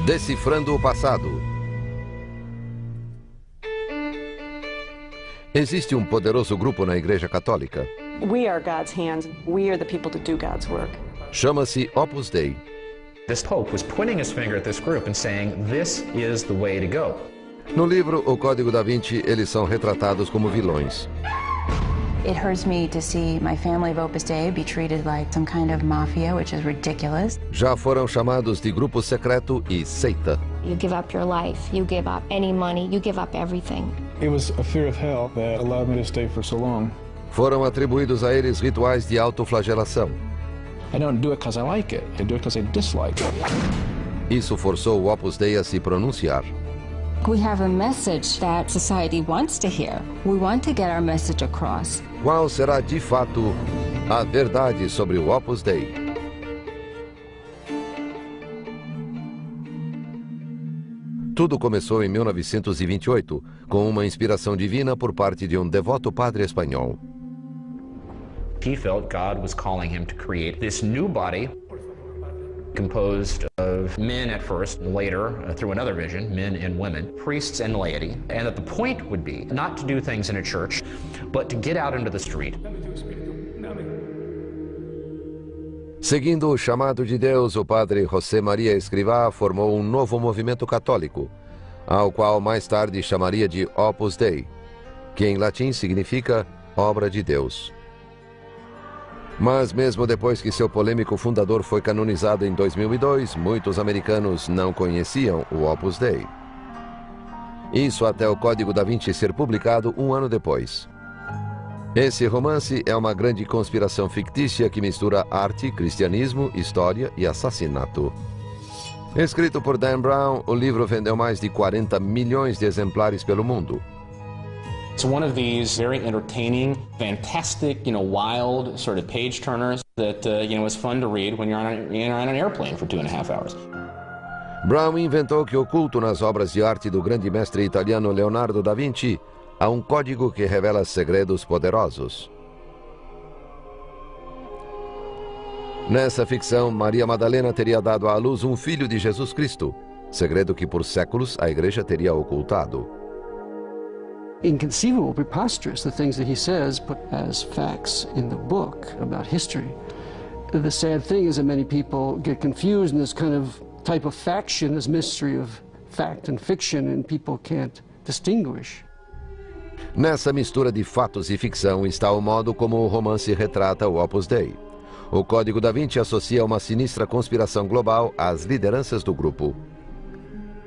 Decifrando o passado. Existe um poderoso grupo na Igreja Católica. We are God's hands. We are the people to do God's work. Chama-se Opus Dei. This Pope was pointing his finger at this group and saying, this is the way to go. No livro O Código da Vinci, eles são retratados como vilões. It hurts me to see my family of Opus Dei be treated like some kind of mafia, which is ridiculous. Já foram chamados de grupo secreto e seita. You give up your life, you give up any money, you give up everything. It was a fear of hell that allowed me to stay for so long. Foram atribuídos a eles rituais de autoflagelação. I don't do it because I like it. I do it because I dislike it. Isso forçou o Opus Dei a se pronunciar. We have a message that society wants to hear. We want to get our message across. Qual será de fato a verdade sobre o Opus Dei? Tudo começou em 1928, com uma inspiração divina por parte de um devoto padre espanhol. He felt God was calling him to create this new body composed of men at first, later, through another vision, men and women, priests and laity, and that the point would be not to do things in a church, but to get out into the street. Seguindo o chamado de Deus, o padre José Maria Escrivá formou um novo movimento católico, ao qual mais tarde chamaria de Opus Dei, que em latim significa obra de Deus. Mas mesmo depois que seu polêmico fundador foi canonizado em 2002, muitos americanos não conheciam o Opus Dei. Isso até o Código da Vinci ser publicado um ano depois. Esse romance é uma grande conspiração fictícia que mistura arte, cristianismo, história e assassinato. Escrito por Dan Brown, o livro vendeu mais de 40 milhões de exemplares pelo mundo. It's one of these very entertaining, fantastic, wild sort of page turners that, is fun to read when you're on an airplane for 2.5 hours. Brown inventou que oculto nas obras de arte do grande mestre italiano Leonardo da Vinci há um código que revela segredos poderosos. Nessa ficção, Maria Madalena teria dado à luz um filho de Jesus Cristo, segredo que por séculos a Igreja teria ocultado. Inconceivable, preposterous, the things that he says put as facts in the book about history. The sad thing is that many people get confused in this kind of type of faction, this mystery of fact and fiction, and people can't distinguish. Nessa mistura de fatos e ficção está o modo como o romance retrata o Opus Dei. O Código da Vinci associa uma sinistra conspiração global às lideranças do grupo.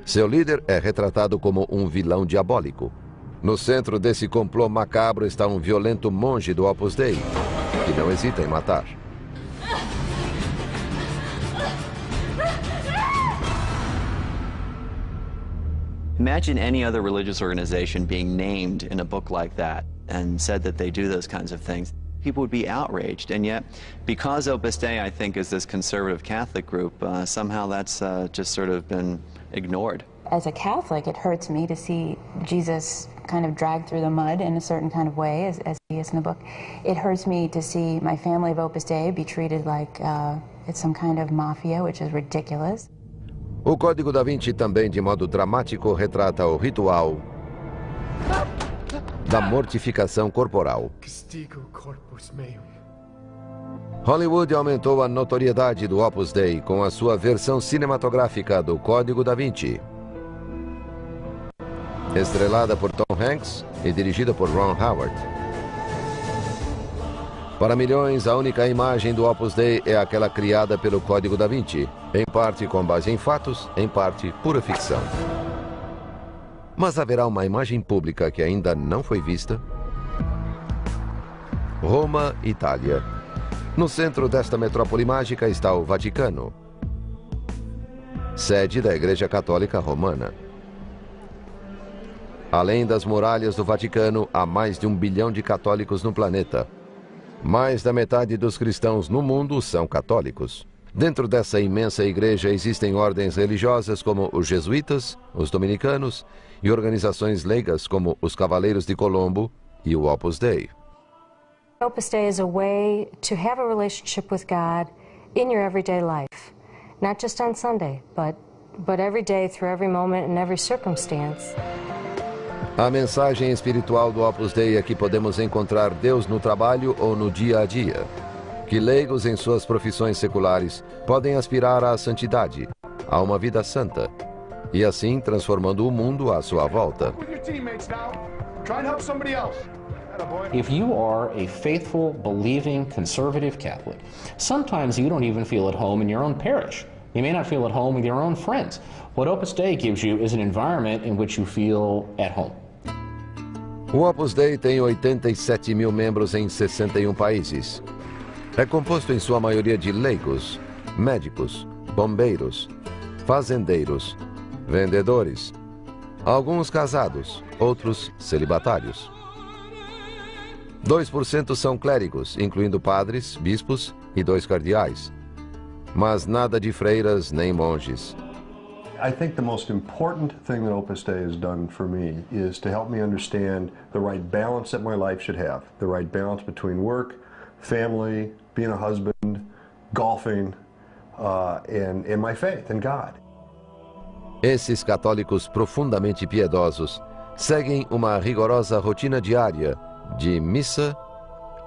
Seu líder é retratado como um vilão diabólico. No centro desse complô macabro está um violento monge do Opus Dei, que não hesita em matar. Imagine any other religious organization being named in a book like that and said that they do those kinds of things. People would be outraged, and yet, because Opus Dei, I think, is this conservative Catholic group, somehow that's just sort of been ignored. As a Catholic, it hurts me to see Jesus kind of dragged through the mud in a certain kind of way, as he is in the book. It hurts me to see my family of Opus Dei be treated like it's some kind of mafia, which is ridiculous. O Código da Vinci também, de modo dramático, retrata o ritual da mortificação corporal. Hollywood aumentou a notoriedade do Opus Dei com a sua versão cinematográfica do Código da Vinci. Estrelada por Tom Hanks e dirigida por Ron Howard. Para milhões, a única imagem do Opus Dei é aquela criada pelo Código da Vinci, em parte com base em fatos, em parte pura ficção. Mas haverá uma imagem pública que ainda não foi vista? Roma, Itália. No centro desta metrópole mágica está o Vaticano, sede da Igreja Católica Romana. Além das muralhas do Vaticano, há mais de 1 bilhão de católicos no planeta. Mais da metade dos cristãos no mundo são católicos. Dentro dessa imensa igreja existem ordens religiosas como os jesuítas, os dominicanos e organizações leigas como os Cavaleiros de Colombo e o Opus Dei. Opus Dei is a way to have a relationship with God in your everyday life, not just on Sunday, but but every day, through every moment and every circumstance. A mensagem espiritual do Opus Dei é que podemos encontrar Deus no trabalho ou no dia a dia. Que leigos em suas profissões seculares podem aspirar à santidade, a uma vida santa, e assim transformando o mundo à sua volta. If you are a faithful, believing, conservative Catholic, sometimes you don't even feel at home in your own parish. You may not feel at home with your own friends. What Opus Dei gives you is an environment in which you feel at home. O Opus Dei tem 87 mil membros em 61 países. É composto em sua maioria de leigos, médicos, bombeiros, fazendeiros, vendedores, alguns casados, outros celibatários. 2% são clérigos, incluindo padres, bispos e 2 cardeais. Mas nada de freiras nem monges. I think the most important thing that Opus Dei has done for me is to help me understand the right balance that my life should have. The right balance between work, family, being a husband, golfing, and my faith in God. Esses católicos profundamente piedosos seguem uma rigorosa rotina diária de missa,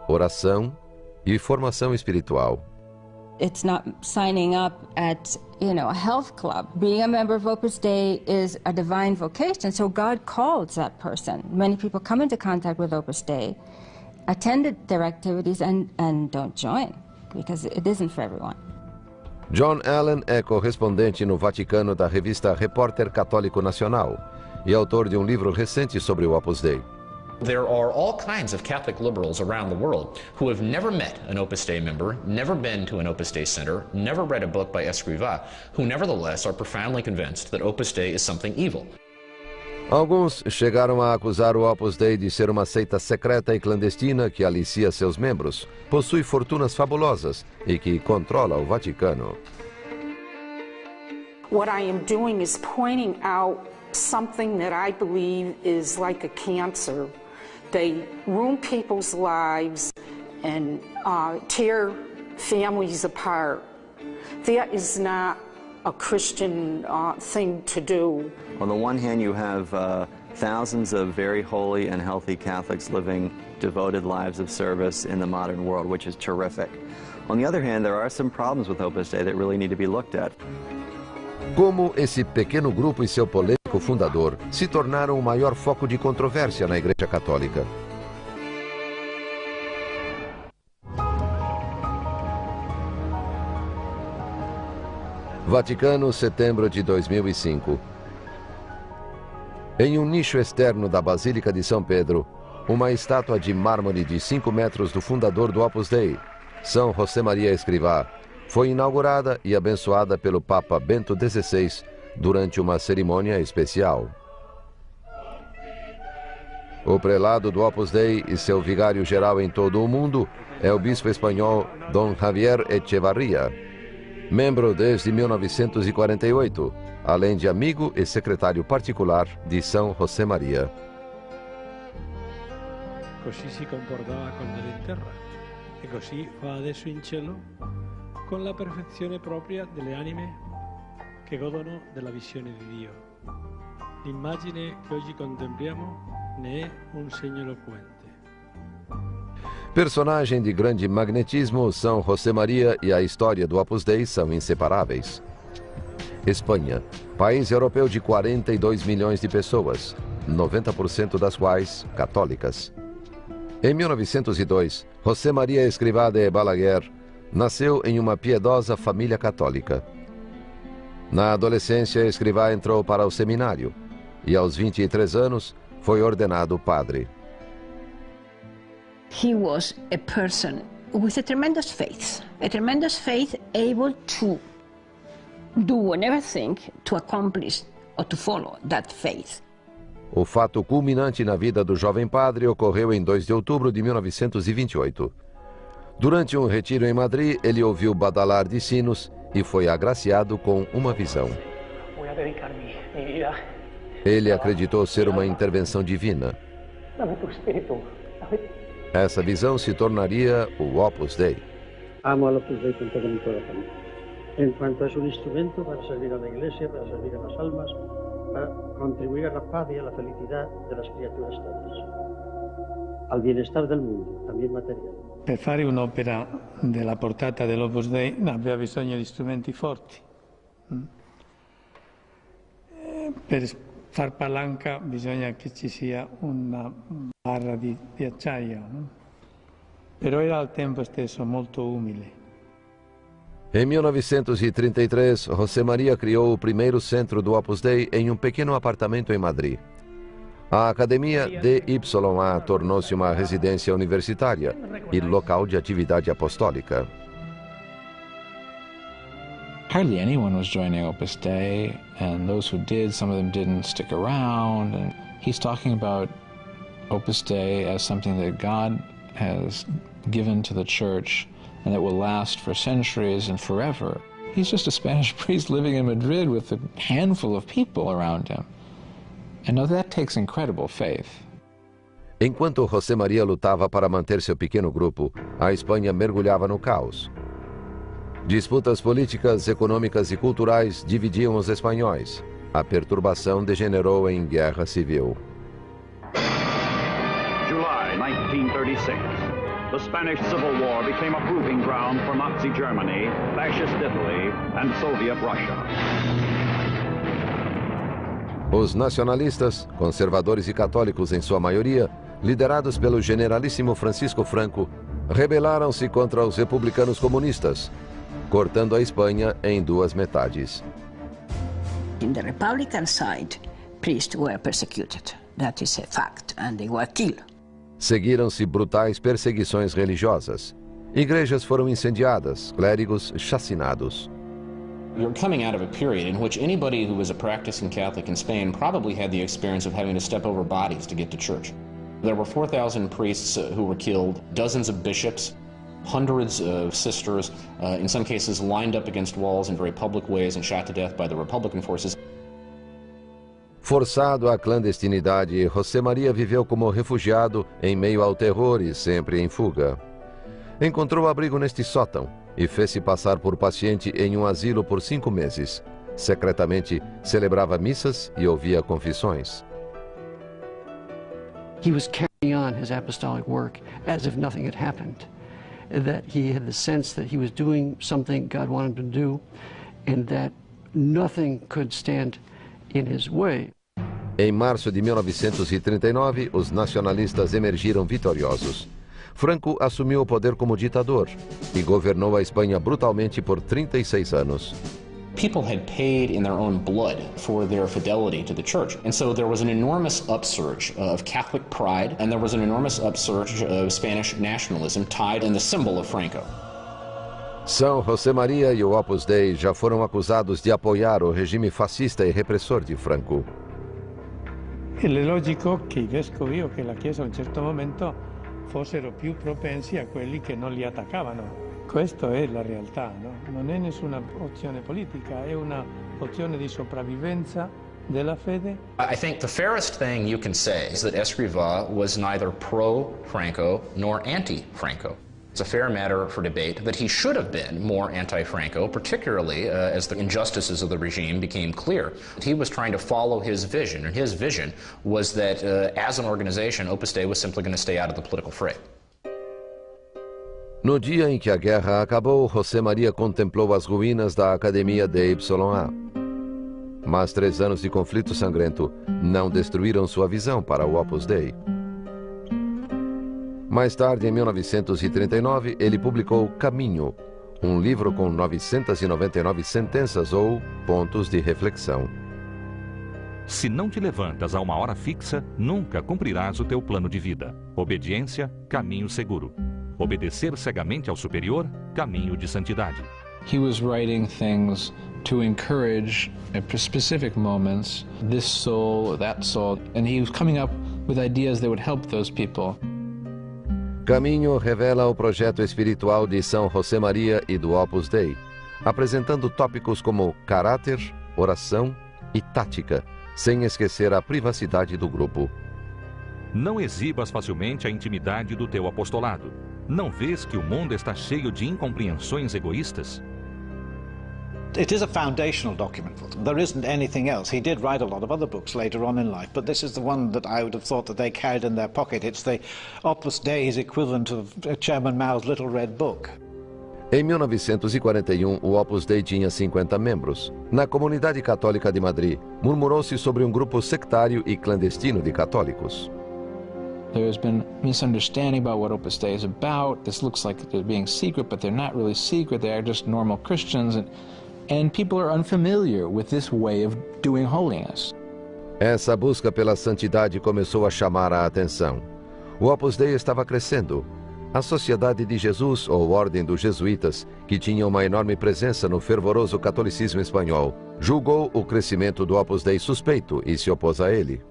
oração e formação espiritual. It's not signing up at, a health club. Being a member of Opus Dei is a divine vocation, so God calls that person. Many people come into contact with Opus Dei, attend their activities, and don't join, because it isn't for everyone. John Allen é correspondente no Vaticano da revista Repórter Católico Nacional e autor de um livro recente sobre o Opus Dei. There are all kinds of Catholic liberals around the world who have never met an Opus Dei member, never been to an Opus Dei center, never read a book by Escrivá, who nevertheless are profoundly convinced that Opus Dei is something evil. Alguns chegaram a acusar o Opus Dei de ser uma seita secreta e clandestina que alicia seus membros, possui fortunas fabulosas e que controla o Vaticano. What I am doing is pointing out something that I believe is like a cancer. They ruin people's lives and tear families apart. That is not a Christian thing to do. On the one hand, you have thousands of very holy and healthy Catholics living devoted lives of service in the modern world, which is terrific. On the other hand, there are some problems with Opus Dei that really need to be looked at. Como esse pequeno grupo e seu polêmico fundador se tornaram o maior foco de controvérsia na Igreja Católica. Vaticano, setembro de 2005. Em um nicho externo da Basílica de São Pedro, uma estátua de mármore de 5 metros do fundador do Opus Dei, São José Maria Escrivá, foi inaugurada e abençoada pelo Papa Bento XVI durante uma cerimônia especial. O prelado do Opus Dei e seu vigário-geral em todo o mundo é o bispo espanhol Dom Javier Echevarría, membro desde 1948, além de amigo e secretário particular de São José Maria. Così si comportava con il terra e così fa adesso in cielo con la perfezione propria delle anime che godono della visione di Dio. L'immagine che oggi contempliamo ne è un segno eloquente. Personagem de grande magnetismo, São José Maria e a história do Opus Dei são inseparáveis. Espanha, país europeu de 42 milhões de pessoas, 90% das quais católicas. Em 1902, José Maria Escrivá de Balaguer nasceu em uma piedosa família católica. Na adolescência, Escrivá entrou para o seminário e, aos 23 anos, foi ordenado padre. He was a person with a tremendous faith able to do anything to accomplish or to follow that faith. O fato culminante na vida do jovem padre ocorreu em 2 de outubro de 1928. Durante um retiro em Madrid, ele ouviu badalar de sinos e foi agraciado com uma visão. Ele acreditou ser uma intervenção divina. Essa visão se tornaria o Opus Dei. Amo al Opus Dei con todo mi corazón. en cuanto es un instrumento para servir a la Iglesia, para servir a las almas, para contribuir a la paz y a la felicidad de las criaturas todas, al bienestar del mundo, también material. Per fare un'opera della portata dell'Opus Dei aveva bisogno di strumenti forti. Per far palanca bisogna che ci sia una barra di acciaio, no? Però era al tempo stesso molto umile. Em 1933, José Maria criou o primeiro centro do Opus Dei em um pequeno apartamento em Madrid. A Academia DYA tornou-se uma residência universitária e local de atividade apostólica. Hardly anyone was joining Opus Dei, and those who did, some of them didn't stick around. And he's talking about Opus Dei as something that God has given to the church and that will last for centuries and forever. He's just a Spanish priest living in Madrid with a handful of people around him. And now that takes incredible faith. Enquanto José Maria lutava para manter seu pequeno grupo, a Espanha mergulhava no caos. Disputas políticas, econômicas e culturais dividiam os espanhóis. A perturbação degenerou em guerra civil. July 1936. The Spanish Civil War became a proving ground for Nazi Germany, Fascist Italy, and Soviet Russia. Os nacionalistas, conservadores e católicos em sua maioria, liderados pelo generalíssimo Francisco Franco, rebelaram-se contra os republicanos comunistas, cortando a Espanha em duas metades. In the Republican side, priests were persecuted. That is a fact, and they were killed. Seguiram-se brutais perseguições religiosas. Igrejas foram incendiadas, clérigos chacinados. You're coming out of a period in which anybody who was a practicing Catholic in Spain probably had the experience of having to step over bodies to get to church. There were 4,000 priests who were killed, dozens of bishops, hundreds of sisters, in some cases lined up against walls in very public ways and shot to death by the Republican forces. Forçado à clandestinidade, José Maria viveu como refugiado em meio ao terror e sempre em fuga. Encontrou abrigo neste sótão e fez-se passar por paciente em um asilo por 5 meses. Secretamente, celebrava missas e ouvia confissões. He was carrying on his apostolic work as if nothing had happened. That he had the sense that he was doing something God wanted him to do and that nothing could stand in his way. Em março de 1939, os nacionalistas emergiram vitoriosos. Franco assumiu o poder como ditador e governou a Espanha brutalmente por 36 anos. People had paid in their own blood for their fidelity to the church. And so there was an enormous upsurge of Catholic pride, and there was an enormous upsurge of Spanish nationalism tied in the symbol of Franco. São José Maria e o Opus Dei já foram acusados de apoiar o regime fascista e repressor di Franco. È logico che i vescovi o che la Chiesa a un certo momento fossero più propensi a quelli che non li attaccavano. Questa è la realtà, no? Non è nessuna opzione politica, è una opzione di sopravvivenza della fede. I think the fairest thing you can say is that Escrivá was neither pro-Franco nor anti-Franco. It's a fair matter for debate that he should have been more anti-Franco, particularly as the injustices of the regime became clear. He was trying to follow his vision, and his vision was that as an organization, Opus Dei was simply going to stay out of the political fray. No dia em que a guerra acabou, José Maria contemplou as ruínas da Academia DYA. Mas 3 anos de conflito sangrento não destruíram sua visão para o Opus Dei. Mais tarde, em 1939, ele publicou Caminho, um livro com 999 sentenças ou pontos de reflexão. Se não te levantas a uma hora fixa, nunca cumprirás o teu plano de vida. Obediência, caminho seguro. Obedecer cegamente ao superior, caminho de santidade. He was writing things to encourage at specific moments this soul or that soul, and he was coming up with ideas that would help those people. Caminho revela o projeto espiritual de São José Maria e do Opus Dei, apresentando tópicos como caráter, oração e tática, sem esquecer a privacidade do grupo. Não exibas facilmente a intimidade do teu apostolado. Não vês que o mundo está cheio de incompreensões egoístas? It is a foundational document for them. There isn't anything else. He did write a lot of other books later on in life, but this is the one that I would have thought that they carried in their pocket. It's the Opus Dei's equivalent of Chairman Mao's Little Red Book. Em 1941, o Opus Dei tinha 50 membros. Na comunidade católica de Madrid, murmurou-se sobre um grupo sectário e clandestino de católicos. There's been misunderstanding about what Opus Dei is about. This looks like they're being secret, but they're not really secret. They are just normal Christians, and people are unfamiliar with this way of doing holiness. Essa busca pela santidade começou a chamar a atenção. O Opus Dei estava crescendo. A Sociedade de Jesus, ou Ordem dos Jesuítas, que tinha uma enorme presença no fervoroso catolicismo espanhol, julgou o crescimento do Opus Dei suspeito e se opôs a ele.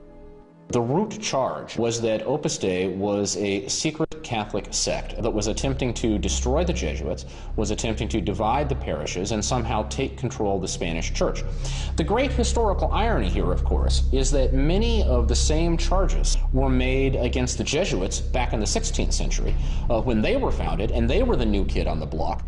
The root charge was that Opus Dei was a secret Catholic sect that was attempting to destroy the Jesuits, was attempting to divide the parishes, and somehow take control of the Spanish Church. The great historical irony here, of course, is that many of the same charges were made against the Jesuits back in the 16th century when they were founded, and they were the new kid on the block.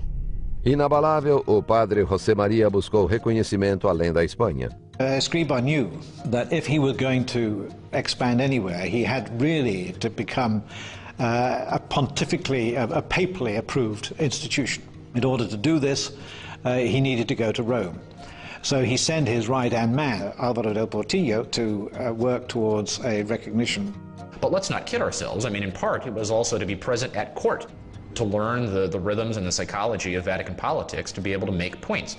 Inabalável, o padre José María buscou reconhecimento além da Espanha. Escrivá knew that if he was going to expand anywhere, he had really to become a papally approved institution. In order to do this, he needed to go to Rome. So he sent his right-hand man, Álvaro del Portillo, to work towards a recognition. But let's not kid ourselves. I mean, in part, it was also to be present at court, to learn the rhythms and the psychology of Vatican politics, to be able to make points.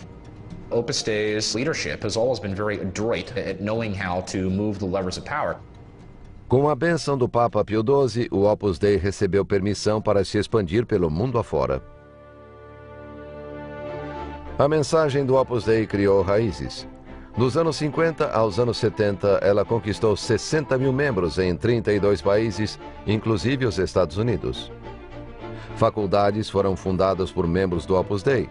Opus Dei's leadership has always been very adroit at knowing how to move the levers of power. Com a bênção do Papa Pio XII, o Opus Dei recebeu permissão para se expandir pelo mundo afora. A mensagem do Opus Dei criou raízes. Dos anos 50 aos anos 70, ela conquistou 60 mil membros em 32 países, inclusive os Estados Unidos. Faculdades foram fundadas por membros do Opus Dei.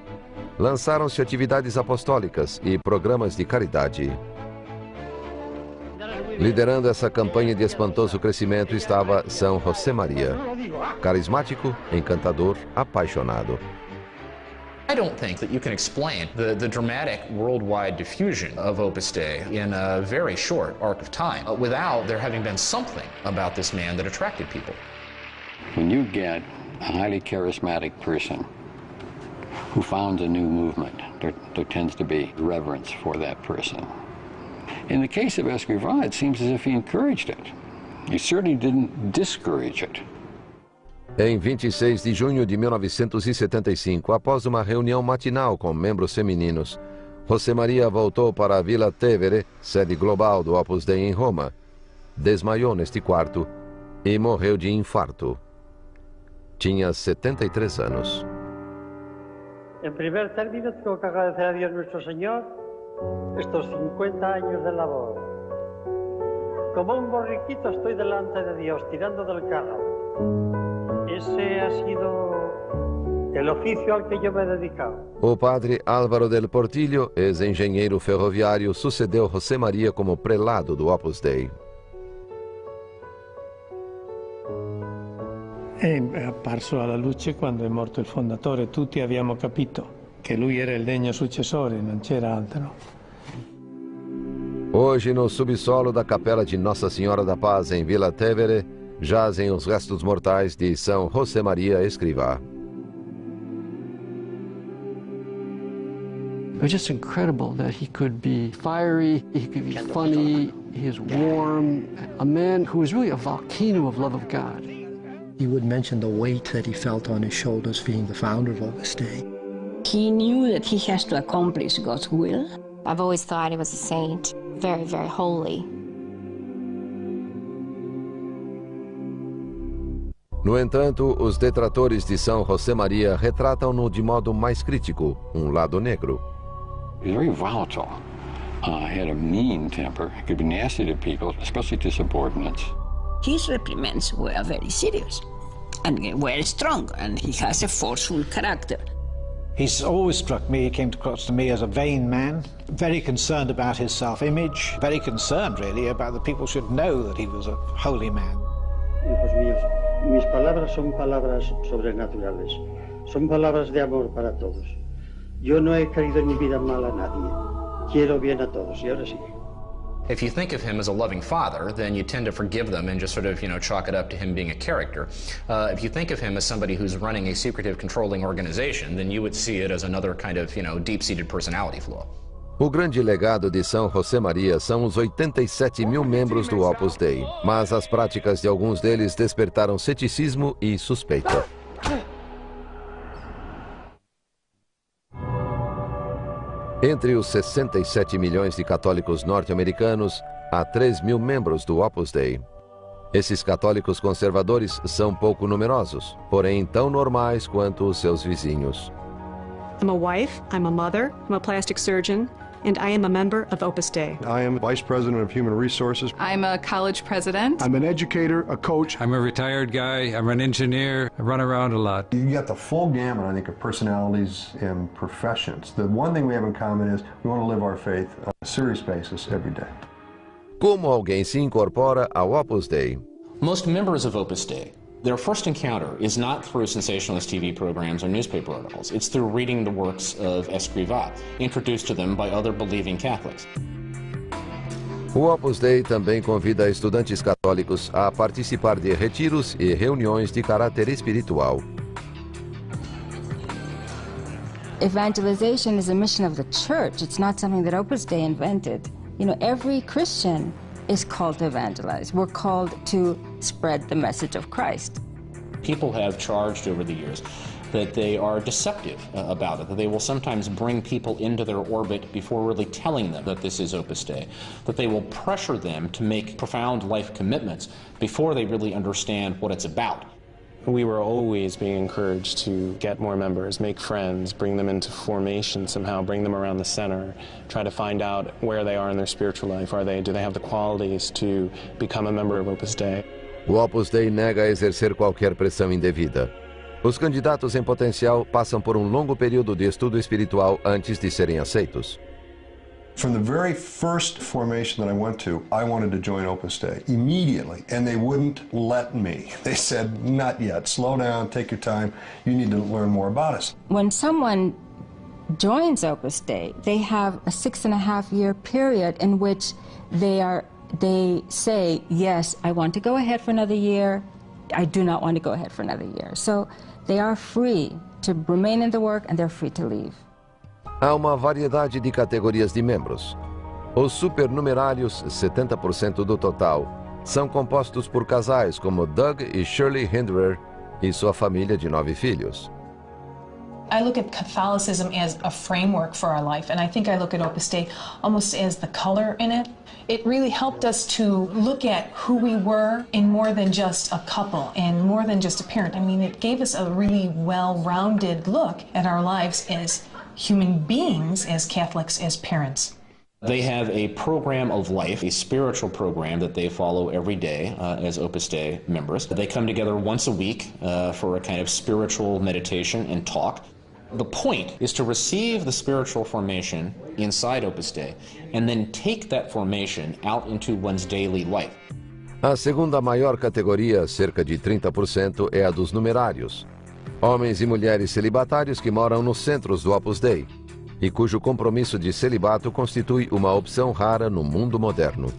Lançaram-se atividades apostólicas e programas de caridade. Liderando essa campanha de espantoso crescimento estava São José Maria, carismático, encantador, apaixonado. I don't think that you can explain the dramatic worldwide diffusion of Opus Dei in a very short arc of time without there having been something about this man that attracted people. When you get a highly charismatic person who founds a new movement, there tends to be reverence for that person. In the case of Escrivá, it seems as if he encouraged it. He certainly didn't discourage it. Em 26 de junho de 1975, após uma reunião matinal com membros femininos, José Maria voltou para a Vila Tevere, sede global do Opus Dei em Roma, desmaiou neste quarto e morreu de infarto. Tinha 73 anos. En primer término, tengo que agradecer a Dios nuestro Señor estos 50 años de labor. Como un borriquito estoy delante de Dios, tirando del carro. Ese ha sido el oficio al que yo me he dedicado. O padre Álvaro del Portillo, ex-engenheiro ferroviário, sucedeu José Maria como prelado do Opus Dei. È apparso alla luce quando è morto il fondatore. Tutti abbiamo capito che lui era il degno successore, non c'era altro. Hoje, no subsolo da capela de Nossa Senhora da Paz, em Vila Tevere, jazem os restos mortais de São José Maria Escrivá. It was just incredible that he could be fiery, he could be funny, he was warm, a man who was really a volcano of love of God. He would mention the weight that he felt on his shoulders being the founder of Opus Dei. He knew that he has to accomplish God's will. I've always thought he was a saint, very, very holy. No entanto, os detratores de São José Maria retratam-no de modo mais crítico, lado negro. He was very volatile. Had a mean temper. He could be nasty to people, especially to subordinates. His reprimands were very serious and were strong, and he has a forceful character. He's always struck me, he came across to me as a vain man, very concerned about his self-image, very concerned really about the people should know that he was a holy man. Hijos míos, mis palabras son palabras sobrenaturales, son palabras de amor para todos. Yo no he querido en mi vida mal a nadie. Quiero bien a todos, y ahora sí. If you think of him as a loving father, then you tend to forgive them and just sort of, chalk it up to him being a character. If you think of him as somebody who's running a secretive, controlling organization, then you would see it as another kind of, deep-seated personality flaw. O grande legado de São José Maria são os 87 mil membros do Opus Dei, mas as práticas de alguns deles despertaram ceticismo e suspeita. Entre os 67 milhões de católicos norte-americanos, há 3 mil membros do Opus Dei. Esses católicos conservadores são pouco numerosos, porém tão normais quanto os seus vizinhos. I'm a wife, I'm a mother, I'm a plastic surgeon, and I am a member of Opus Dei. I am Vice President of Human Resources. I'm a college president. I'm an educator, a coach. I'm a retired guy, I'm an engineer, I run around a lot. You get the full gamut, I think, of personalities and professions. The one thing we have in common is we want to live our faith on a serious basis every day. Como alguém se incorpora ao Opus Dei? Most members of Opus Dei, their first encounter is not through sensationalist TV programs or newspaper articles. It's through reading the works of Escrivá, introduced to them by other believing Catholics. O Opus Dei também convida estudantes católicos a participar de retiros e reuniões de caráter espiritual. Evangelization is a mission of the church. It's not something that Opus Dei invented. Every Christian is called to evangelize. We're called to spread the message of Christ. People have charged over the years that they are deceptive about it, that they will sometimes bring people into their orbit before really telling them that this is Opus Dei, that they will pressure them to make profound life commitments before they really understand what it's about. We were always being encouraged to get more members, make friends, bring them into formation somehow, bring them around the center, try to find out where they are in their spiritual life. Do they have the qualities to become a member of Opus Dei? O Opus Dei nega exercer qualquer pressão indevida. Os candidatos em potencial passam por um longo período de estudo espiritual antes de serem aceitos. From the very first formation that I went to, I wanted to join Opus Dei immediately, and they wouldn't let me. They said, not yet, slow down, take your time, you need to learn more about us. When someone joins Opus Dei, they have a 6.5-year period in which they say, yes, I want to go ahead for another year, I do not want to go ahead for another year. So they are free to remain in the work and they're free to leave. Há uma variedade de categorias de membros. Os supernumerários, 70% do total, são compostos por casais como Doug e Shirley Hinderer e sua família de 9 filhos. I look at Catholicism as a framework for our life, and I think I look at Opus Dei almost as the color in it. It really helped us to look at who we were in more than just a couple and more than just a parent. I mean, it gave us a really well-rounded look at our lives as human beings, as Catholics, as parents. They have a program of life, a spiritual program that they follow every day as Opus Dei members. They come together once a week for a kind of spiritual meditation and talk. The point is to receive the spiritual formation inside Opus Dei and then take that formation out into one's daily life. A segunda maior categoria, cerca de 30%, é a dos numerários. Homens e mulheres celibatários que moram nos centros do Opus Dei e cujo compromisso de celibato constitui uma opção rara no mundo moderno.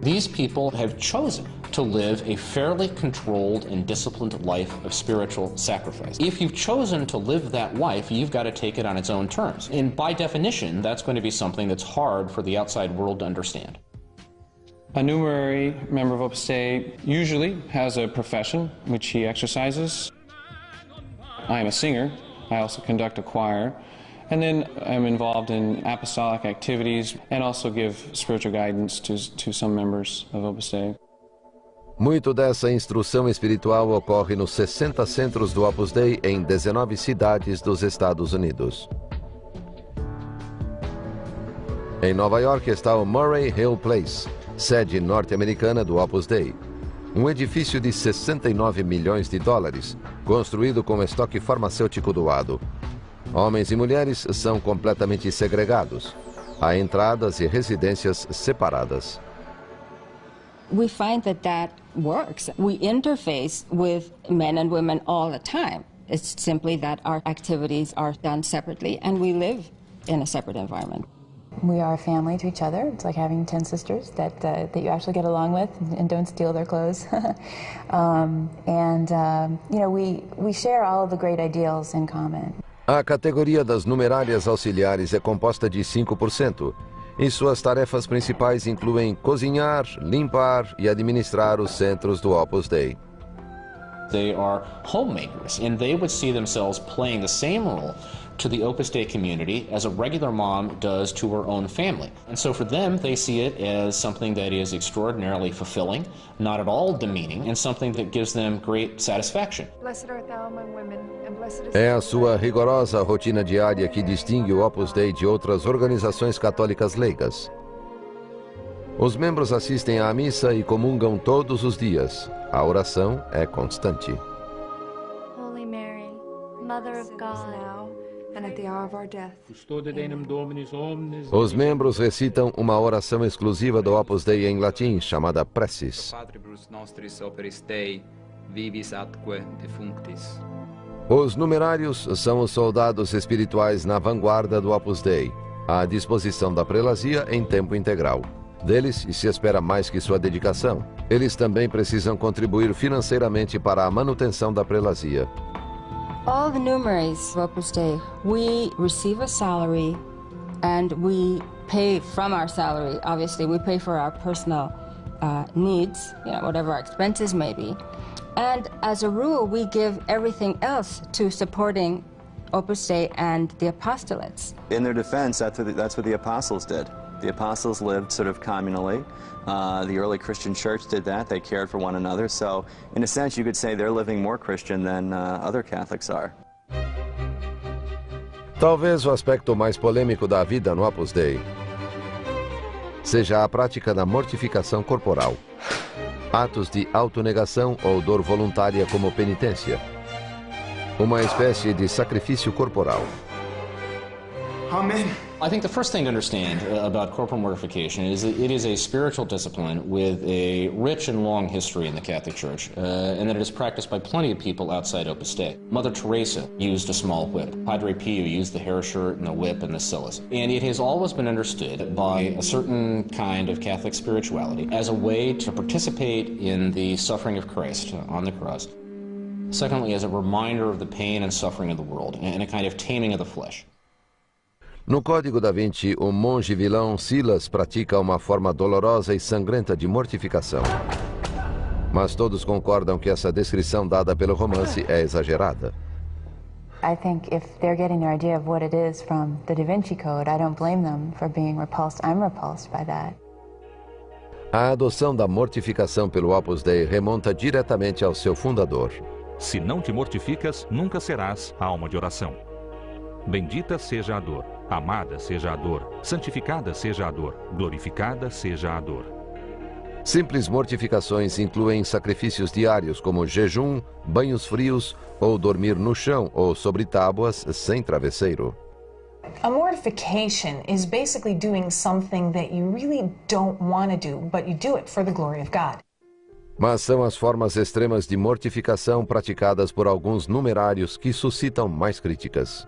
These people have chosen to live a fairly controlled and disciplined life of spiritual sacrifice. If you've chosen to live that life, you've got to take it on its own terms. And by definition, that's going to be something that's hard for the outside world to understand. A numerary member of Opus Dei usually has a profession which he exercises. I am a singer. I also conduct a choir. And then I'm involved in apostolic activities and also give spiritual guidance to some members of Opus Dei. Muito dessa instrução espiritual ocorre nos 60 centros do Opus Dei em 19 cidades dos Estados Unidos. Em Nova York está o Murray Hill Place, sede norte-americana do Opus Dei. Um edifício de 69 milhões de dólares, construído com estoque farmacêutico doado. Homens e mulheres são completamente segregados. Há entradas e residências separadas. We find that works. We interface with men and women all the time. It's simply that our activities are done separately and we live in a separate environment. We are a family to each other. It's like having 10 sisters that you actually get along with and don't steal their clothes. We share all of the great ideals in common. A categoria das numerárias auxiliares é composta de 5%, e suas tarefas principais incluem cozinhar, limpar e administrar os centros do Opus Dei. They are homemakers, and they would see themselves playing the same role to the Opus Dei community as a regular mom does to her own family. And so for them, they see it as something that is extraordinarily fulfilling, not at all demeaning, and something that gives them great satisfaction. Blessed art thou among women, and blessed is É a sua rigorosa rotina diária que distingue o Opus Dei de outras organizações católicas leigas. Os membros assistem à missa e comungam todos os dias. A oração é constante. Holy Mary, Mother of God, and at the hour of our death. Os membros recitam uma oração exclusiva do Opus Dei em latim, chamada Preces. Os numerários são os soldados espirituais na vanguarda do Opus Dei, à disposição da prelazia em tempo integral. Deles se espera mais que sua dedicação. Eles também precisam contribuir financeiramente para a manutenção da prelazia. All the numeraries of Opus Dei, we receive a salary and we pay from our salary. Obviously, we pay for our personal needs, whatever our expenses may be. And as a rule, we give everything else to supporting Opus Dei and the apostolates. In their defense, that's what the apostles did. The apostles lived sort of communally. The early Christian church did that. They cared for one another. So, in a sense, you could say they're living more Christian than other Catholics are. Talvez o aspecto mais polêmico da vida no Opus Dei seja a prática da mortificação corporal. Atos de autonegação ou dor voluntária como penitência. Uma espécie de sacrifício corporal. Amen. I think the first thing to understand about corporal mortification is that it is a spiritual discipline with a rich and long history in the Catholic Church, and that it is practiced by plenty of people outside Opus Dei. Mother Teresa used a small whip. Padre Pio used the hair shirt and the whip and the cilice. And it has always been understood by a certain kind of Catholic spirituality as a way to participate in the suffering of Christ on the cross. Secondly, as a reminder of the pain and suffering of the world, and a kind of taming of the flesh. No Código da Vinci, o monge vilão Silas pratica uma forma dolorosa e sangrenta de mortificação. Mas todos concordam que essa descrição dada pelo romance é exagerada. I think if they're getting their idea of what it is from the Da Vinci Code, I don't blame them for being repulsed. I'm repulsed by that. A adoção da mortificação pelo Opus Dei remonta diretamente ao seu fundador. Se não te mortificas, nunca serás alma de oração. Bendita seja a dor, amada seja a dor, santificada seja a dor, glorificada seja a dor. Simples mortificações incluem sacrifícios diários como jejum, banhos frios ou dormir no chão ou sobre tábuas sem travesseiro. A mortification is basically doing something that you really don't want to do, but you do it for the glory of God. Mas são as formas extremas de mortificação praticadas por alguns numerários que suscitam mais críticas.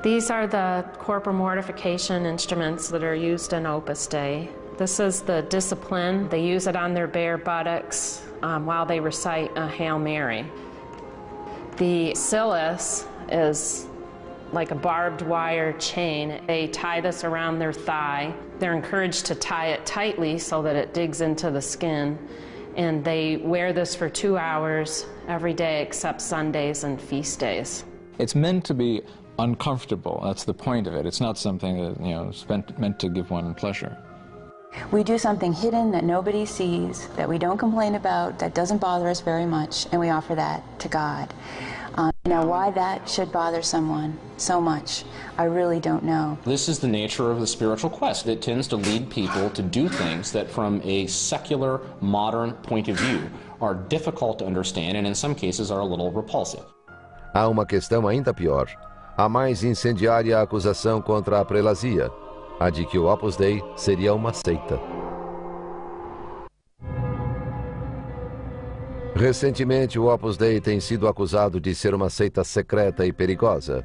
These are the corporal mortification instruments that are used in Opus Dei. This is the discipline. They use it on their bare buttocks while they recite a Hail Mary. The cilice is like a barbed wire chain. They tie this around their thigh. They're encouraged to tie it tightly so that it digs into the skin. And they wear this for 2 hours every day except Sundays and feast days. It's meant to be uncomfortable. That's the point of it. It's not something that, is meant to give one pleasure. We do something hidden that nobody sees, that we don't complain about, that doesn't bother us very much, and we offer that to God. Now, why that should bother someone so much, I really don't know. This is the nature of the spiritual quest. It tends to lead people to do things that from a secular, modern point of view are difficult to understand and in some cases are a little repulsive. Há uma questão ainda pior. A mais incendiária acusação contra a prelazia, a de que o Opus Dei seria uma seita. Recentemente, o Opus Dei tem sido acusado de ser uma seita secreta e perigosa.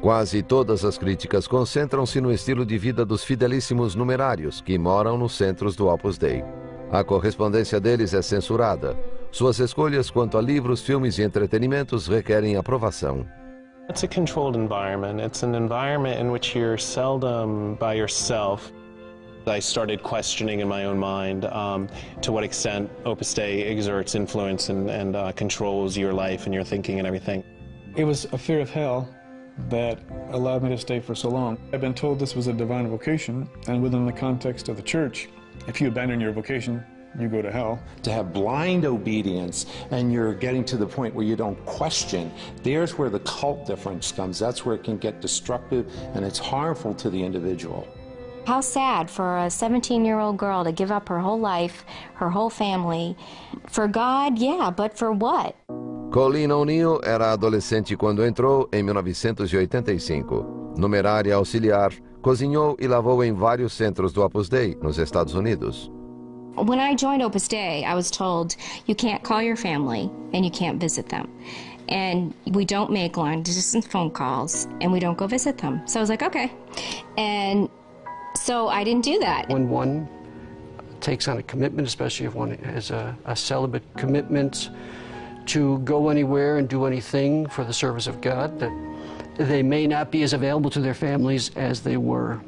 Quase todas as críticas concentram-se no estilo de vida dos fidelíssimos numerários que moram nos centros do Opus Dei. A correspondência deles é censurada. Suas escolhas quanto a livros, filmes e entretenimentos requerem aprovação. It's a controlled environment. It's an environment in which you're seldom by yourself. I started questioning in my own mind to what extent Opus Dei exerts influence and controls your life and your thinking and everything. It was a fear of hell that allowed me to stay for so long. I've been told this was a divine vocation, and within the context of the church, if you abandon your vocation, you go to hell. To have blind obedience and you're getting to the point where you don't question, there's where the cult difference comes. That's where it can get destructive and it's harmful to the individual. How sad for a 17-year-old girl to give up her whole life, her whole family. For God, yeah, but for what? Colleen O'Neill era adolescente quando entrou em 1985. Numerária auxiliar, cozinhou e lavou em vários centros do Opus Dei, nos Estados Unidos. When I joined Opus Dei, I was told you can't call your family and you can't visit them. And we don't make long-distance phone calls and we don't go visit them. So I was like, okay. And so I didn't do that. When one takes on a commitment, especially if one has a celibate commitment to go anywhere and do anything for the service of God, that they may not be as available to their families as they were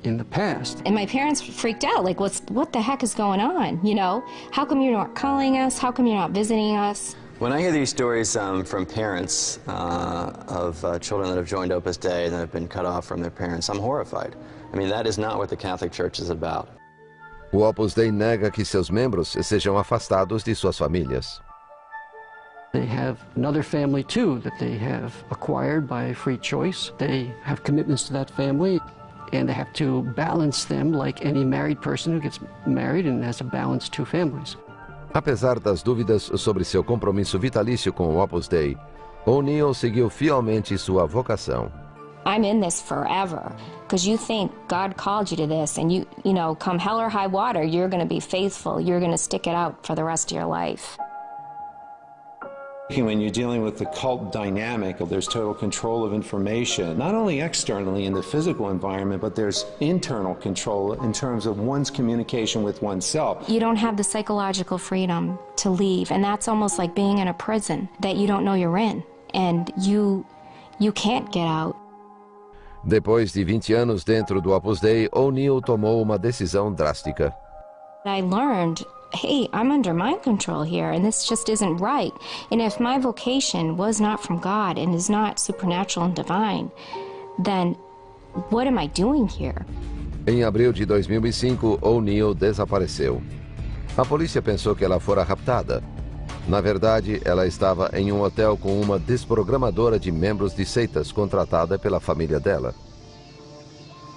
in the past. And my parents freaked out, like, what the heck is going on, you know? How come you're not calling us? How come you're not visiting us? When I hear these stories from parents of children that have joined Opus Dei that have been cut off from their parents, I'm horrified. I mean, that is not what the Catholic Church is about. O Opus Dei nega que seus membros sejam afastados de suas famílias. They have another family too that they have acquired by free choice. They have commitments to that family and they have to balance them like any married person who gets married and has to balance two families. Apesar das dúvidas sobre seu compromisso vitalício com o Opus Dei, O'Neill seguiu fielmente sua vocação. I'm in this forever because you think God called you to this and you know, come hell or high water, you're going to be faithful. You're going to stick it out for the rest of your life. When you're dealing with the cult dynamic, there's total control of information, not only externally in the physical environment, but there's internal control in terms of one's communication with oneself. You don't have the psychological freedom to leave, and that's almost like being in a prison that you don't know you're in, and you can't get out. Depois de 20 anos dentro do Opus Dei, O'Neill tomou uma decisão drástica. I learned, hey, I'm under mind control here, and this just isn't right. And if my vocation was not from God and is not supernatural and divine, then what am I doing here? Em abril de 2005, O'Neill desapareceu. A polícia pensou que ela fora raptada. Na verdade, ela estava em um hotel com uma desprogramadora de membros de seitas contratada pela família dela.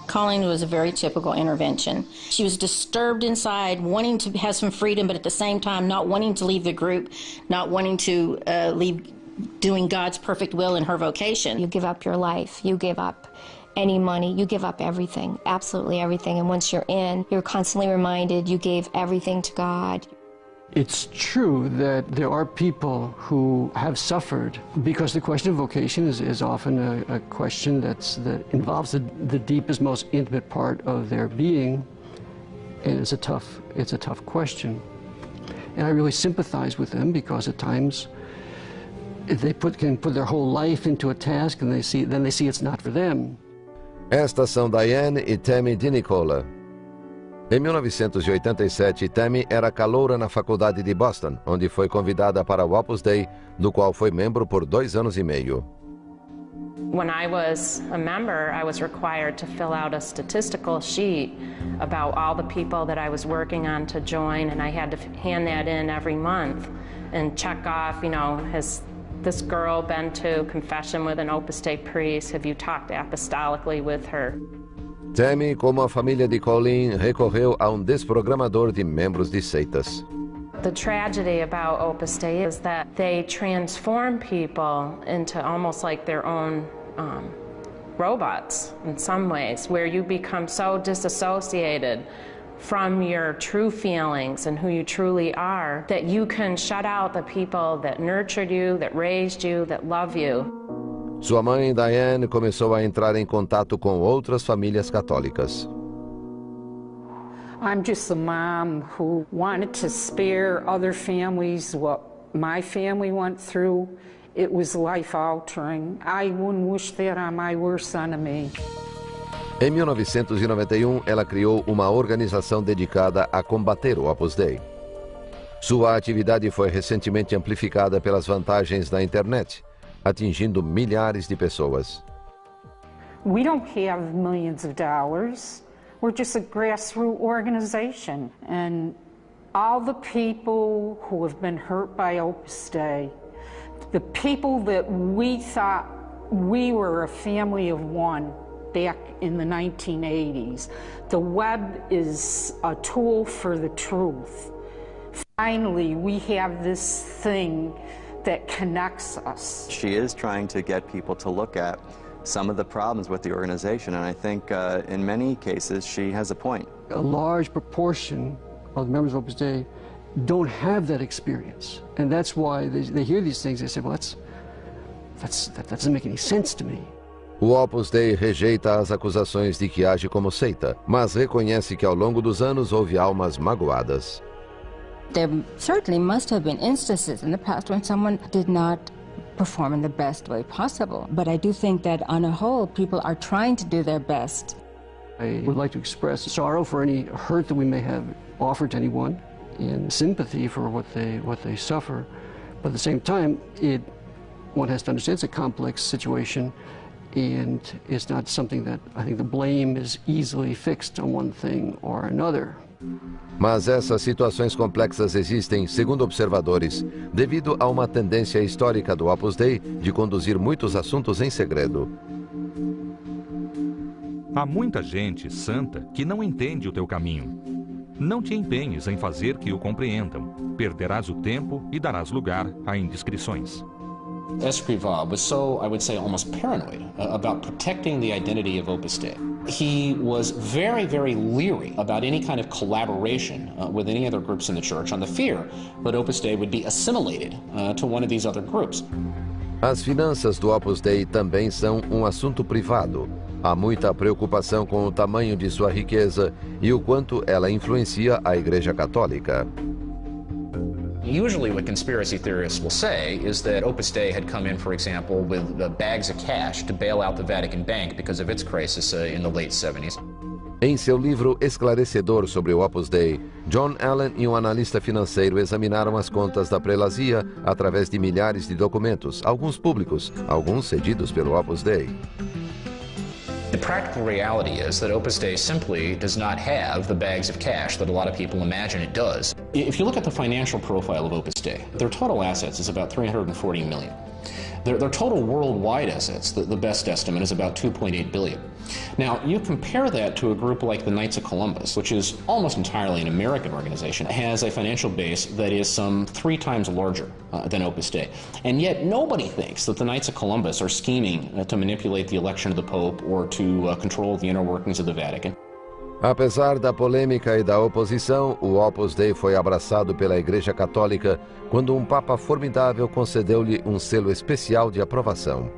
Colleen was a very typical intervention. She was disturbed inside, wanting to have some freedom, but at the same time not wanting to leave the group, not wanting to leave doing God's perfect will in her vocation. You give up your life, you give up any money, you give up everything, absolutely everything. And once you're in, you're constantly reminded you gave everything to God. It's true that there are people who have suffered because the question of vocation is often a question that involves the deepest, most intimate part of their being, and it's a tough question. And I really sympathize with them because at times they can put their whole life into a task and then they see it's not for them. Estas são Diane e Tammy DiNicola. Em 1987, Tammy era caloura na faculdade de Boston, onde foi convidada para o Opus Dei, do qual foi membro por 2 anos e meio. When I was a member, I was required to fill out a statistical sheet about all the people that I was working on to join, and I had to hand that in every month and check off, you know, has this girl been to confession with an Opus Dei priest? Have you talked apostolically with her? Tammy, como a família de Colleen, recorreu a desprogramador de membros de seitas. The tragedy about Opus Dei is that they transform people into almost like their own robots in some ways, where you become so disassociated from your true feelings and who you truly are, that you can shut out the people that nurtured you, that raised you, that love you. Sua mãe, Diane, começou a entrar em contato com outras famílias católicas. I'm just a mom who wanted to spare other families what my family went through. It was life-altering. I wouldn't wish that on my worst enemy. Em 1991, ela criou uma organização dedicada a combater o Opus Dei. Sua atividade foi recentemente amplificada pelas vantagens da internet, atingindo milhares de pessoas. We don't have millions of dollars. We're just a grassroots organization. And all the people who have been hurt by Opus Dei, the people that we thought we were a family of one back in the 1980s. The web is a tool for the truth. Finally, we have this thing that connects us. She is trying to get people to look at some of the problems with the organization, and I think in many cases she has a point. A large proportion of the members of Opus Dei don't have that experience, and that's why they hear these things, they say, well, that doesn't make any sense to me. O Opus Dei rejeita as acusações de que age como seita, mas reconhece que ao longo dos anos houve almas magoadas. There certainly must have been instances in the past when someone did not perform in the best way possible. But I do think that on a whole, people are trying to do their best. I would like to express sorrow for any hurt that we may have offered to anyone and sympathy for what they suffer. But at the same time, one has to understand it's a complex situation, and it's not something that I think the blame is easily fixed on one thing or another. Mas essas situações complexas existem, segundo observadores, devido a uma tendência histórica do Opus Dei de conduzir muitos assuntos em segredo. Há muita gente santa que não entende o teu caminho. Não te empenhes em fazer que o compreendam. Perderás o tempo e darás lugar a indiscrições. Escrivá was so, I would say, almost paranoid about protecting the identity of Opus Dei. He was very, very leery about any kind of collaboration with any other groups in the church on the fear that Opus Dei would be assimilated to one of these other groups. As finanças do Opus Dei também são um assunto privado. Há muita preocupação com o tamanho de sua riqueza e o quanto ela influencia a Igreja Católica. Usually what conspiracy theorists will say is that Opus Dei had come in, for example, with bags of cash to bail out the Vatican Bank because of its crisis in the late 70s. Em seu livro esclarecedor sobre o Opus Dei, John Allen e um analista financeiro examinaram as contas da prelazia através de milhares de documentos, alguns públicos, alguns cedidos pelo Opus Dei. The practical reality is that Opus Dei simply does not have the bags of cash that a lot of people imagine it does. If you look at the financial profile of Opus Dei, their total assets is about $340 million. Their total worldwide assets, the best estimate, is about $2.8 billion. Now, you compare that to a group like the Knights of Columbus, which is almost entirely an American organization, has a financial base that is some 3 times larger than Opus Dei. And yet nobody thinks that the Knights of Columbus are scheming to manipulate the election of the Pope or to control the inner workings of the Vatican. Apesar da polêmica e da oposição, o Opus Dei foi abraçado pela Igreja Católica quando um Papa formidável concedeu-lhe um selo especial de aprovação.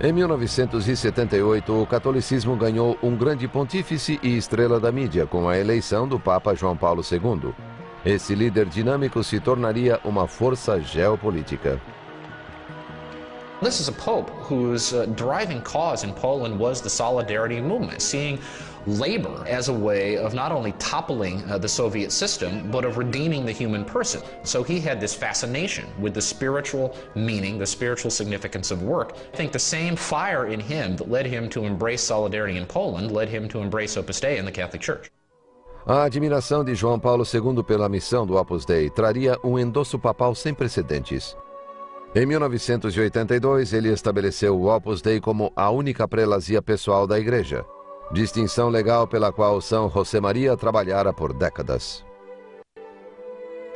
Em 1978, o catolicismo ganhou um grande pontífice e estrela da mídia com a eleição do Papa João Paulo II. Esse líder dinâmico se tornaria uma força geopolítica. This is a pope whose driving cause in Poland was the Solidarity movement, seeing labor as a way of not only toppling the Soviet system, but of redeeming the human person. So he had this fascination with the spiritual meaning, the spiritual significance of work. I think the same fire in him that led him to embrace solidarity in Poland led him to embrace Opus Dei in the Catholic Church. A admiração de João Paulo II pela missão do Opus Dei traria um endosso papal sem precedentes. Em 1982, ele estabeleceu o Opus Dei como a única prelazia pessoal da Igreja, distinção legal pela qual São José Maria trabalhara por décadas.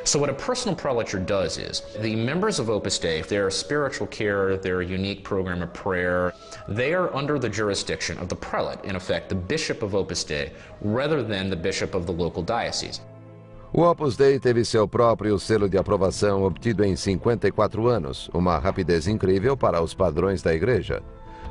So what a personal prelature does is, the members of Opus Dei, their spiritual care, their unique program of prayer, they are under the jurisdiction of the prelate, in effect, the bishop of Opus Dei, rather than the bishop of the local diocese. O Opus Dei teve seu próprio selo de aprovação obtido em 54 anos, uma rapidez incrível para os padrões da Igreja.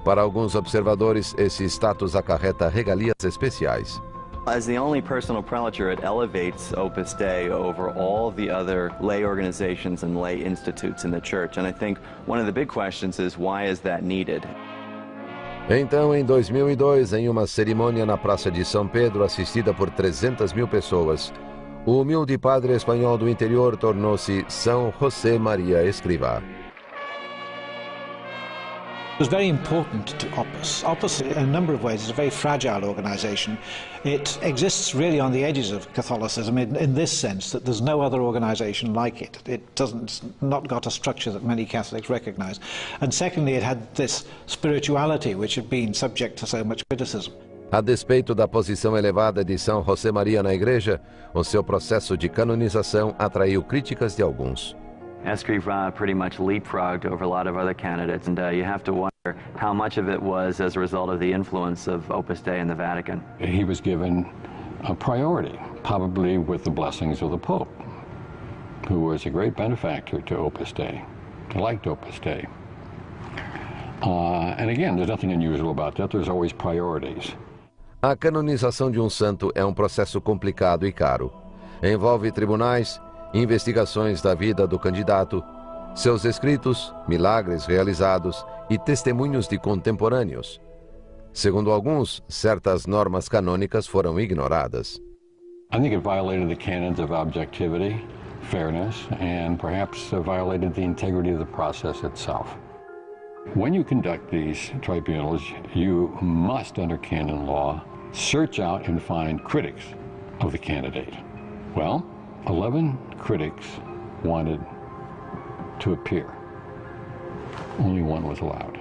Para alguns observadores, esse status acarreta regalias especiais. As the only personal prelature, it elevates Opus Dei over all the other lay organizations and lay institutes in the church. And I think one of the big questions is, why is that needed? Então, em 2002, em uma cerimônia na Praça de São Pedro, assistida por 300 mil pessoas, o humilde padre espanhol do interior tornou-se São José Maria Escrivá. It was very important to Opus. Opus, in a number of ways, is a very fragile organization. It exists really on the edges of Catholicism in this sense, that there's no other organization like it. It's not got a structure that many Catholics recognize. And secondly, it had this spirituality which had been subject to so much criticism. A despeito da posição elevada de São José Maria na Igreja, o seu processo de canonização atraiu críticas de alguns. Escrivá pretty much leapfrogged over a lot of other candidates, and you have to wonder how much of it was as a result of the influence of Opus Dei in the Vatican. He was given a priority, probably with the blessings of the Pope, who was a great benefactor to Opus Dei, liked Opus Dei. And again, there's nothing unusual about that. There's always priorities. A canonização de um santo é um processo complicado e caro. Envolve tribunais, investigações da vida do candidato, seus escritos, milagres realizados e testemunhos de contemporâneos. Segundo alguns, certas normas canônicas foram ignoradas. I think it violated the canons of objectivity, fairness, and perhaps violated the integrity of the process itself. When you conduct these tribunals, you must, under canon law, search out and find critics of the candidate. Well, 11 critics wanted to appear. Only one was allowed.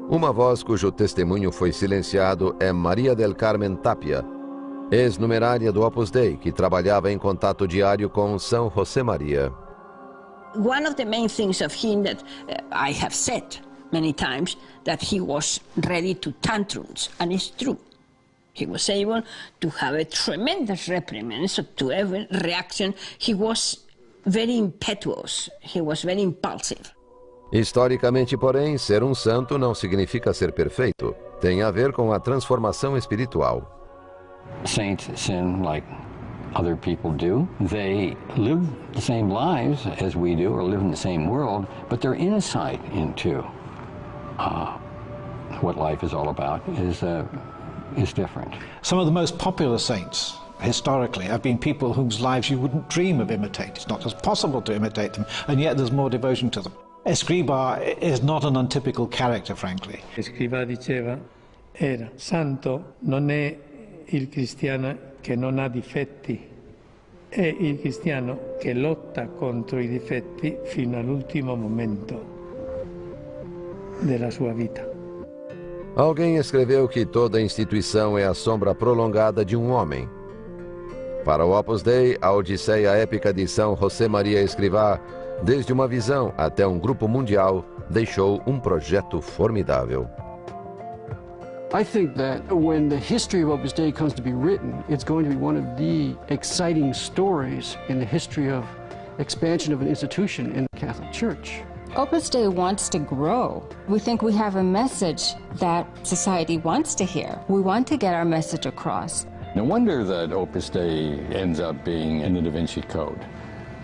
Uma voz cujo testemunho foi silenciado é Maria del Carmen Tapia, ex-numerária do Opus Dei, que trabalhava em contato diário com São José Maria. One of the main things of him that I have said many times, that he was ready to tantrums, and it's true. He was able to have a tremendous reprimand, so to every reaction. He was very impetuous, he was very impulsive. Historicamente, porém, ser um santo não significa ser perfeito. Tem a ver com a transformação espiritual. Saints sin like other people do. They live the same lives as we do, or live in the same world, but their insight into what life is all about is different. Some of the most popular saints historically have been people whose lives you wouldn't dream of imitating. It's not as possible to imitate them, and yet there's more devotion to them. Escrivá is not an untypical character, frankly. Escrivá diceva, era santo non è il cristiano che non ha difetti, è il cristiano che lotta contro i difetti fino all'ultimo momento della sua vita. Alguém escreveu que toda instituição é a sombra prolongada de um homem. Para o Opus Dei, a odisseia épica de São José Maria Escrivá, desde uma visão até um grupo mundial, deixou um projeto formidável. I think that when the history of Opus Dei comes to be written, it's going to be one of the exciting stories in the history of expansion of an institution in the Catholic Church. Opus Dei wants to grow. We think we have a message that society wants to hear. We want to get our message across. No wonder that Opus Dei ends up being in the Da Vinci Code.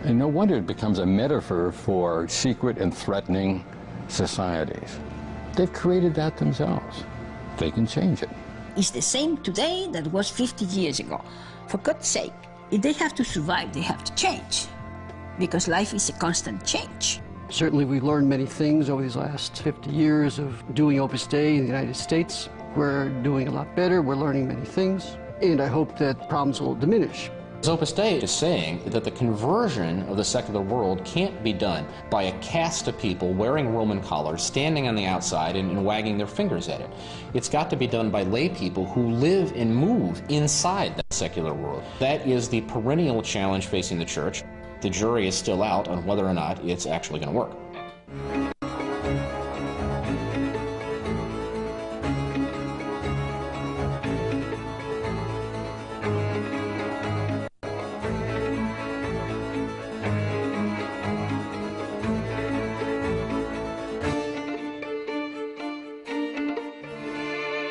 And no wonder it becomes a metaphor for secret and threatening societies. They've created that themselves. They can change it. It's the same today that was 50 years ago. For God's sake, if they have to survive, they have to change. Because life is a constant change. Certainly we've learned many things over these last 50 years of doing Opus Dei in the United States. We're doing a lot better, we're learning many things, and I hope that problems will diminish. Opus Dei is saying that the conversion of the secular world can't be done by a caste of people wearing Roman collars, standing on the outside and wagging their fingers at it. It's got to be done by lay people who live and move inside that secular world. That is the perennial challenge facing the Church. The jury is still out on whether or not it's actually going to work.